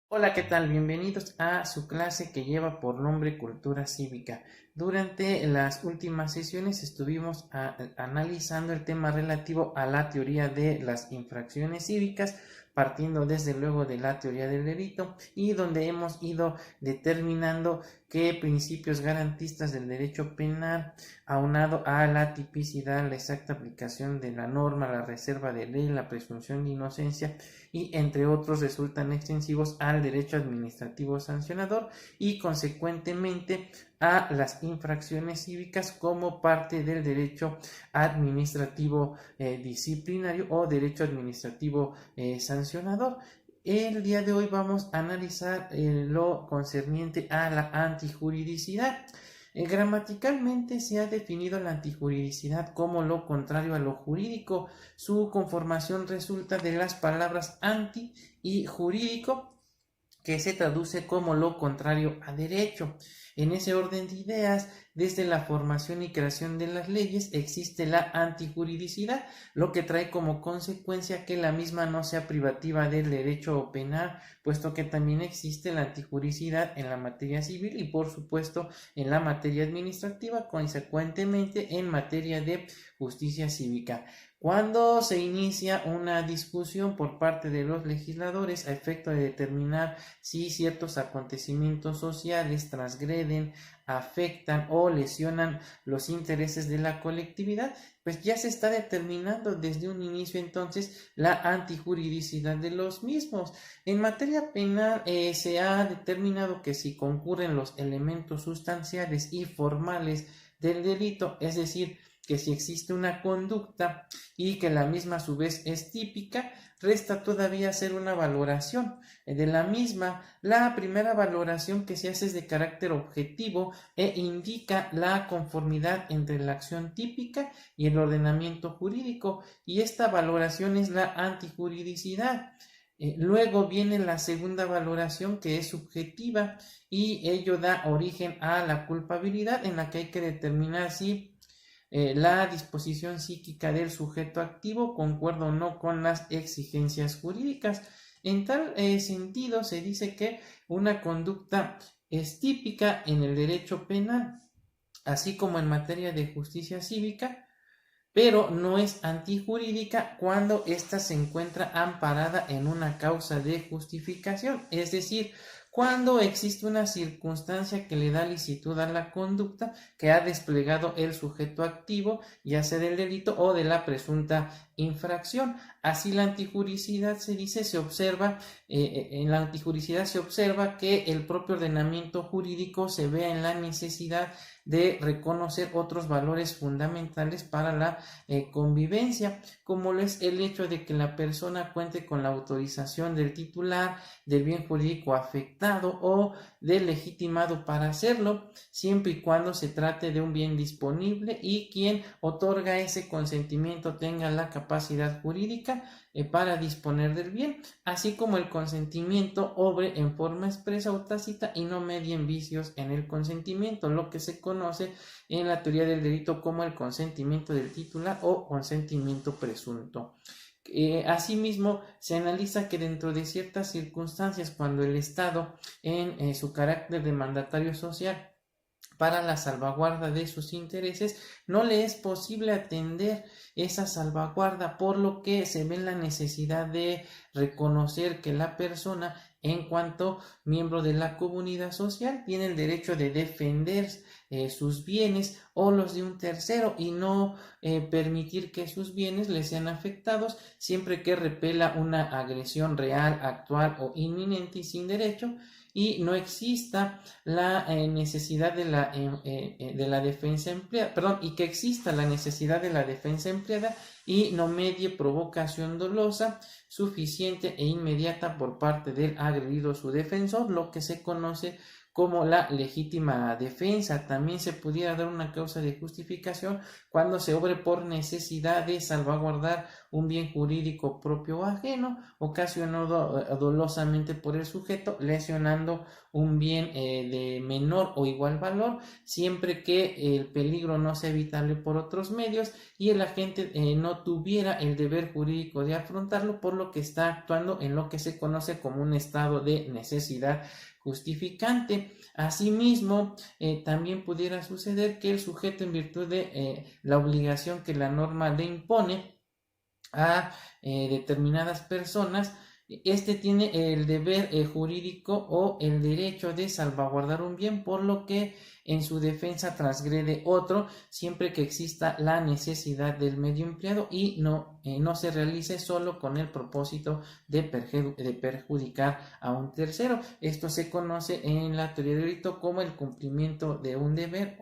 Hola, ¿qué tal? Bienvenidos a su clase que lleva por nombre Cultura Cívica. Durante las últimas sesiones estuvimos analizando el tema relativo a la teoría de las infracciones cívicas, partiendo desde luego de la teoría del delito y donde hemos ido determinando qué principios garantistas del derecho penal, aunado a la tipicidad, la exacta aplicación de la norma, la reserva de ley, la presunción de inocencia y entre otros resultan extensivos al derecho administrativo sancionador y consecuentemente a las infracciones cívicas como parte del derecho administrativo disciplinario o derecho administrativo sancionador. El día de hoy vamos a analizar lo concerniente a la antijuridicidad. Gramaticalmente se ha definido la antijuridicidad como lo contrario a lo jurídico. Su conformación resulta de las palabras anti y jurídico, que se traduce como lo contrario a derecho. En ese orden de ideas, desde la formación y creación de las leyes existe la antijuridicidad, lo que trae como consecuencia que la misma no sea privativa del derecho penal, puesto que también existe la antijuridicidad en la materia civil y por supuesto en la materia administrativa, consecuentemente en materia de justicia cívica. Cuando se inicia una discusión por parte de los legisladores a efecto de determinar si ciertos acontecimientos sociales transgreden, afectan o lesionan los intereses de la colectividad, pues ya se está determinando desde un inicio entonces la antijuridicidad de los mismos. En materia penal se ha determinado que si concurren los elementos sustanciales y formales del delito, es decir, que si existe una conducta y que la misma a su vez es típica, resta todavía hacer una valoración de la misma. La primera valoración que se hace es de carácter objetivo e indica la conformidad entre la acción típica y el ordenamiento jurídico, y esta valoración es la antijuridicidad. Luego viene la segunda valoración que es subjetiva y ello da origen a la culpabilidad, en la que hay que determinar si la disposición psíquica del sujeto activo concuerda o no con las exigencias jurídicas. En tal sentido, se dice que una conducta es típica en el derecho penal, así como en materia de justicia cívica, pero no es antijurídica cuando ésta se encuentra amparada en una causa de justificación, es decir, cuando existe una circunstancia que le da licitud a la conducta que ha desplegado el sujeto activo, ya sea del delito o de la presunta infracción. Así la antijuricidad se dice, se observa, en la antijuricidad se observa que el propio ordenamiento jurídico se vea en la necesidad de reconocer otros valores fundamentales para la convivencia, como lo es el hecho de que la persona cuente con la autorización del titular del bien jurídico afectado o del legitimado para hacerlo, siempre y cuando se trate de un bien disponible y quien otorga ese consentimiento tenga la capacidad jurídica para disponer del bien, así como el consentimiento obre en forma expresa o tácita y no medien vicios en el consentimiento, lo que se conoce en la teoría del delito como el consentimiento del titular o consentimiento presunto. Asimismo, se analiza que dentro de ciertas circunstancias, cuando el Estado, en su carácter de mandatario social, para la salvaguarda de sus intereses, no le es posible atender esa salvaguarda, por lo que se ve la necesidad de reconocer que la persona, en cuanto miembro de la comunidad social, tiene el derecho de defender sus bienes o los de un tercero y no permitir que sus bienes le sean afectados siempre que repela una agresión real, actual o inminente y sin derecho, y no exista la necesidad de la defensa empleada, perdón, y que exista la necesidad de la defensa empleada y no medie provocación dolosa suficiente e inmediata por parte del agredido o su defensor, lo que se conoce como la legítima defensa. También se pudiera dar una causa de justificación cuando se obre por necesidad de salvaguardar un bien jurídico propio o ajeno, ocasionado dolosamente por el sujeto, lesionando un bien de menor o igual valor, siempre que el peligro no sea evitable por otros medios y el agente no tuviera el deber jurídico de afrontarlo, por lo que está actuando en lo que se conoce como un estado de necesidad justificante. Asimismo, también pudiera suceder que el sujeto, en virtud de la obligación que la norma le impone a determinadas personas, este tiene el deber jurídico o el derecho de salvaguardar un bien, por lo que en su defensa transgrede otro, siempre que exista la necesidad del medio empleado y no se realice solo con el propósito de perjudicar a un tercero. Esto se conoce en la teoría del delito como el cumplimiento de un deber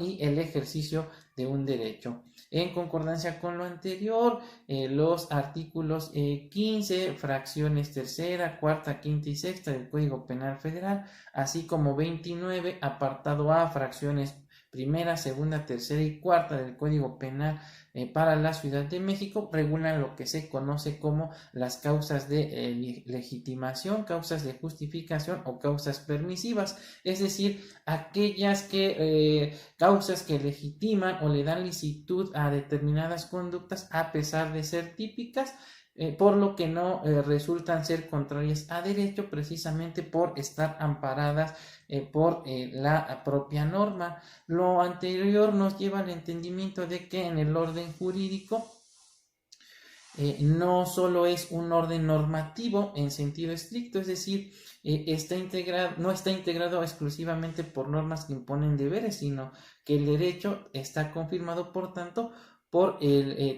y el ejercicio de un derecho. En concordancia con lo anterior, los artículos 15, fracciones tercera, cuarta, quinta y sexta del Código Penal Federal, así como 29, apartado A, fracciones primera, segunda, tercera y cuarta del Código Penal para la Ciudad de México, regulan lo que se conoce como las causas de legitimación, causas de justificación o causas permisivas, es decir, aquellas causas que legitiman o le dan licitud a determinadas conductas a pesar de ser típicas, por lo que no resultan ser contrarias a derecho, precisamente por estar amparadas por la propia norma. Lo anterior nos lleva al entendimiento de que en el orden jurídico no solo es un orden normativo en sentido estricto, es decir, no está integrado exclusivamente por normas que imponen deberes, sino que el derecho está confirmado, por tanto, por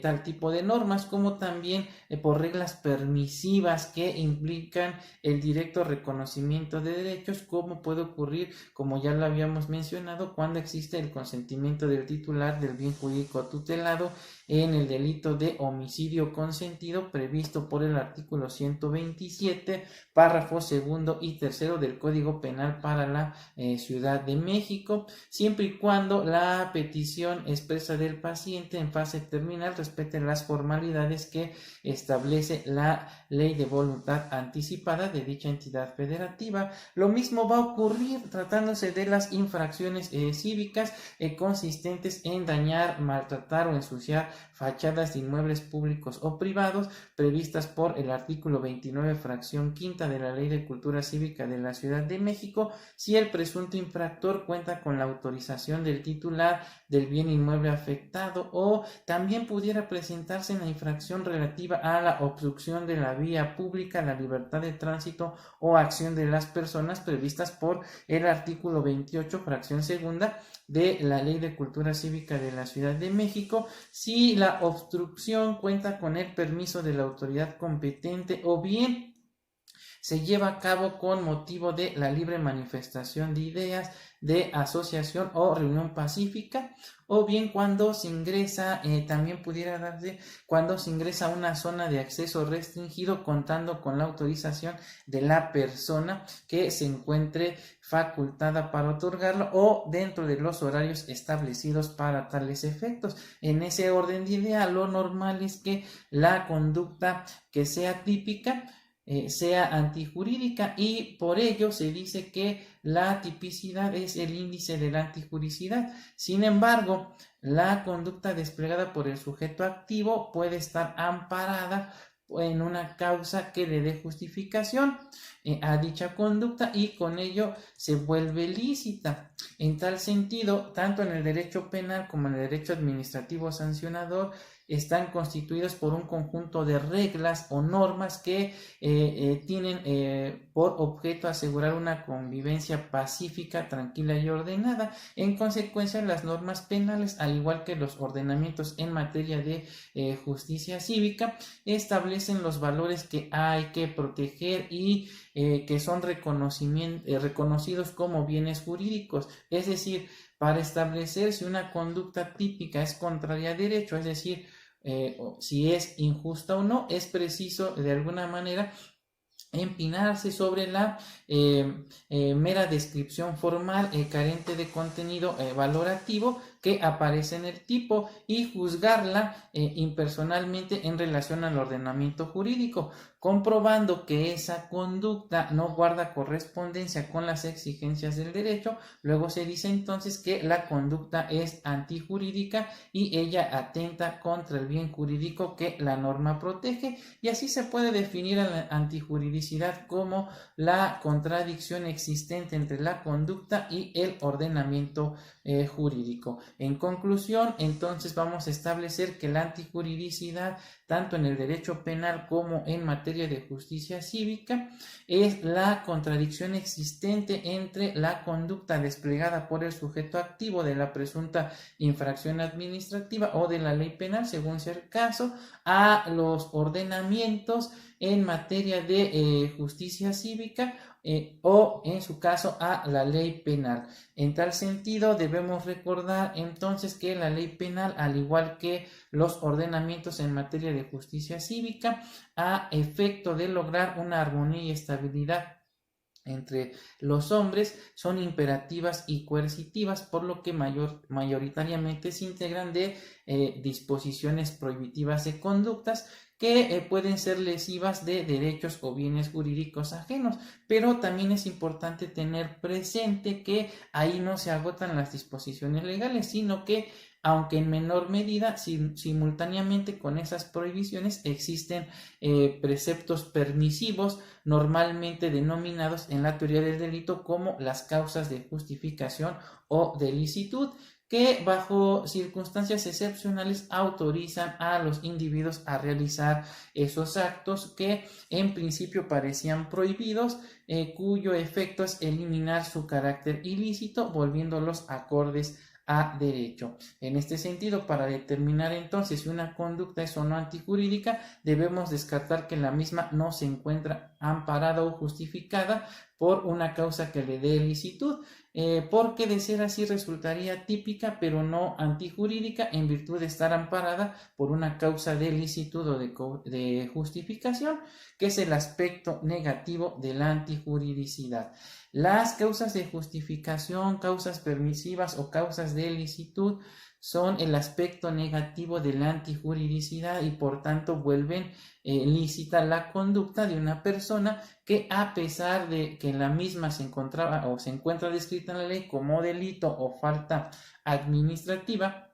tal tipo de normas, como también por reglas permisivas que implican el directo reconocimiento de derechos, como puede ocurrir, como ya lo habíamos mencionado, cuando existe el consentimiento del titular del bien jurídico tutelado en el delito de homicidio consentido previsto por el artículo 127, párrafos segundo y tercero del Código Penal para la Ciudad de México, siempre y cuando la petición expresa del paciente en fase terminal respete las formalidades que establece la ley de voluntad anticipada de dicha entidad federativa. Lo mismo va a ocurrir tratándose de las infracciones cívicas consistentes en dañar, maltratar o ensuciar fachadas de inmuebles públicos o privados previstas por el artículo 29, fracción quinta de la Ley de Cultura Cívica de la Ciudad de México, si el presunto infractor cuenta con la autorización del titular del bien inmueble afectado, o también pudiera presentarse en la infracción relativa a la obstrucción de la vía pública, la libertad de tránsito o acción de las personas previstas por el artículo 28, fracción segunda de la Ley de Cultura Cívica de la Ciudad de México, si la obstrucción cuenta con el permiso de la autoridad competente o bien se lleva a cabo con motivo de la libre manifestación de ideas, de asociación o reunión pacífica, o bien cuando se ingresa, también pudiera darse cuando se ingresa a una zona de acceso restringido contando con la autorización de la persona que se encuentre facultada para otorgarlo o dentro de los horarios establecidos para tales efectos. En ese orden de idea, lo normal es que la conducta que sea típica sea antijurídica, y por ello se dice que la tipicidad es el índice de la antijuricidad. Sin embargo, la conducta desplegada por el sujeto activo puede estar amparada en una causa que le dé justificación a dicha conducta y con ello se vuelve lícita. En tal sentido, tanto en el derecho penal como en el derecho administrativo sancionador están constituidos por un conjunto de reglas o normas que tienen por objeto asegurar una convivencia pacífica, tranquila y ordenada. En consecuencia, las normas penales, al igual que los ordenamientos en materia de justicia cívica, establecen los valores que hay que proteger y que son reconocidos como bienes jurídicos, es decir, para establecer si una conducta típica es contraria a derecho, es decir, si es injusta o no, es preciso de alguna manera empinarse sobre la mera descripción formal carente de contenido valorativo que aparece en el tipo y juzgarla impersonalmente en relación al ordenamiento jurídico, comprobando que esa conducta no guarda correspondencia con las exigencias del derecho. Luego se dice entonces que la conducta es antijurídica y ella atenta contra el bien jurídico que la norma protege, y así se puede definir a la antijuridicidad como la contradicción existente entre la conducta y el ordenamiento jurídico. En conclusión, entonces vamos a establecer que la antijuridicidad, tanto en el derecho penal como en materia de justicia cívica, es la contradicción existente entre la conducta desplegada por el sujeto activo de la presunta infracción administrativa o de la ley penal, según sea el caso, a los ordenamientos en materia de justicia cívica o en su caso a la ley penal. En tal sentido, debemos recordar entonces que la ley penal, al igual que los ordenamientos en materia de justicia cívica, a efecto de lograr una armonía y estabilidad entre los hombres, son imperativas y coercitivas, por lo que mayoritariamente se integran de disposiciones prohibitivas de conductas que pueden ser lesivas de derechos o bienes jurídicos ajenos, pero también es importante tener presente que ahí no se agotan las disposiciones legales, sino que aunque en menor medida, simultáneamente con esas prohibiciones existen preceptos permisivos, normalmente denominados en la teoría del delito como las causas de justificación o de licitud, que bajo circunstancias excepcionales autorizan a los individuos a realizar esos actos que en principio parecían prohibidos, cuyo efecto es eliminar su carácter ilícito, volviéndolos acordes a derecho. En este sentido, para determinar entonces si una conducta es o no antijurídica, debemos descartar que la misma no se encuentra amparada o justificada por una causa que le dé licitud, porque de ser así resultaría típica pero no antijurídica en virtud de estar amparada por una causa de licitud o de justificación, que es el aspecto negativo de la antijuridicidad. Las causas de justificación, causas permisivas o causas de licitud son el aspecto negativo de la antijuridicidad y por tanto vuelven lícita la conducta de una persona que, a pesar de que la misma se encontraba o se encuentra descrita en la ley como delito o falta administrativa,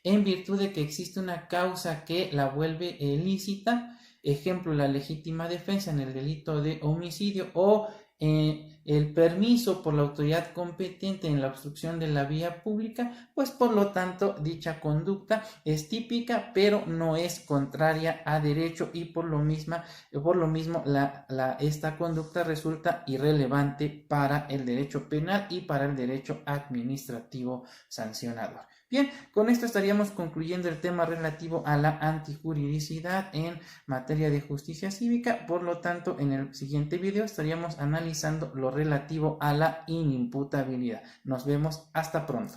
en virtud de que existe una causa que la vuelve lícita, ejemplo, la legítima defensa en el delito de homicidio o el permiso por la autoridad competente en la obstrucción de la vía pública, pues por lo tanto dicha conducta es típica pero no es contraria a derecho y por lo mismo esta conducta resulta irrelevante para el derecho penal y para el derecho administrativo sancionador. Bien, con esto estaríamos concluyendo el tema relativo a la antijuridicidad en materia de justicia cívica. Por lo tanto, en el siguiente video estaríamos analizando lo relativo a la inimputabilidad. Nos vemos, hasta pronto.